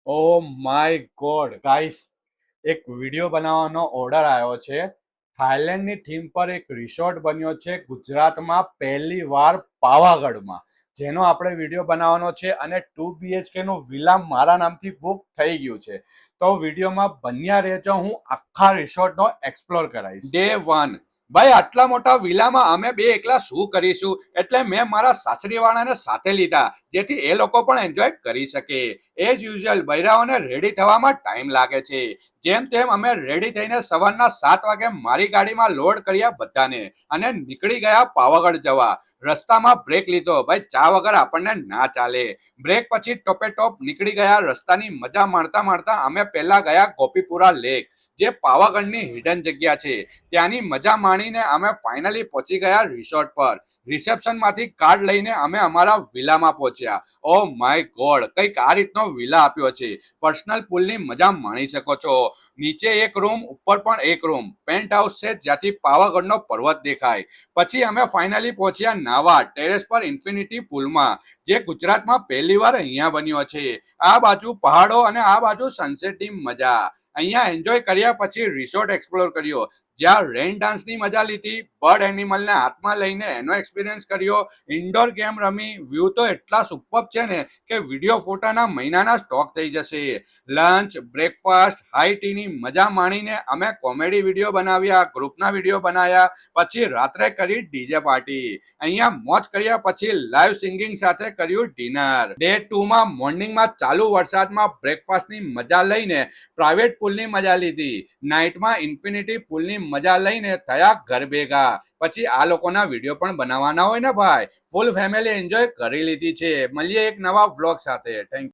Oh my God guys, એક video બનાવવાનો order આવ્યો છે. થાઈલેન્ડની થીમ પર એક રિસોર્ટ બન્યો છે ગુજરાતમાં પહેલી વાર પાવાગઢમાં, જેનો આપણે વિડીયો બનાવવાનો છે. અને 2 BHK નું વિલા મારા નામથી બુક થઈ ગયું છે. તો વિડીયોમાં બન્યા રહેજો, હું આખા રિસોર્ટનો એક્સપ્લોર કરાવીશ. ડે 1. ભાઈ, આટલા મોટા વિલામાં અમે બે એકલા શું કરીશું, એટલે મેં મારા સાસરીવાળાને સાથે લીધા, જેથી એ લોકો પણ એન્જોય કરી શકે. એઝ યુઝ્યુઅલ બૈરાઓને રેડી થવામાં ટાઈમ લાગે છે. જેમ તેમ અમે રેડી થઈને સવારના 7 વાગે મારી ગાડીમાં લોડ કર્યા બધાને અને નીકળી ગયા પાવાગઢ જવા. રસ્તામાં બ્રેક લીધો, ભાઈ ચા વગર આપણને ના ચાલે. બ્રેક પછી ટોપે ટોપ નીકળી ગયા. રસ્તાની મજા માણતા માણતા અમે પહેલા ગયા ગોપીપુરા લેક, જે પાવાગઢની હિડન જગ્યા છે. ત્યાંની મજા માણીને અમે ફાઇનલી પહોંચી ગયા રિસોર્ટ પર. રિસેપ્શન માંથી કાર્ડ લઈને અમે અમારા વિલામાં પહોંચ્યા. ઓ માય ગોડ, કઈક આ રીતનો વિલા આપ્યો છે. પર્સનલ પૂલની મજા માણી શકો છો. નીચે એક રૂમ, ઉપર પણ એક રૂમ. પેન્ટ હાઉસ છે જ્યાંથી પાવાગઢનો પર્વત દેખાય. પછી અમે ફાઇનલી પહોંચ્યા નાવા ટેરેસ પર ઇન્ફિનિટી પુલમાં, જે ગુજરાતમાં પહેલી વાર અહીંયા બન્યો છે. આ બાજુ પહાડો અને આ બાજુ સનસેટની મજા. અહીંયા એન્જોય કર્યા પછી રિસોર્ટ એક્સપ્લોર કર્યો, જ્યાં રેઇન ડાન્સની મજા લીધી. બર્ડ એનિમલને હાથમાં લઈને એનો એક્સપિરિયન્સ કર્યો. ઇન્ડોર ગેમ રમી. વ્યૂ તો એટલા સુપર છે ને કે વિડીયો ફોટાના મહિનાના સ્ટોક થઈ જશે. લંચ, બ્રેકફાસ્ટ, હાઈ ટીની મજા માણીને અમે કોમેડી વિડીયો બનાવ્યા, ગ્રુપના વિડીયો બનાવ્યા. પછી રાત્રે કરી ડીજે પાર્ટી. અહીંયા મોજ કર્યા પછી લાઈવ સિંગિંગ સાથે કર્યું ડિનર. ડે 2માં મોર્નિંગમાં ચાલુ વરસાદમાં બ્રેકફાસ્ટની મજા લઈને પ્રાઇવેટ પુલની મજા લીધી. નાઇટમાં ઇન્ફિનિટી પુલની મજા લઈને થયા ઘર ભેગા. પછી આ લોકોના વિડીયો પણ બનાવવાના હોય ને ભાઈ. ફૂલ ફેમિલી એન્જોય કરી લીધી છે. મળીએ એક નવા વ્લોગ સાથે. Thank you.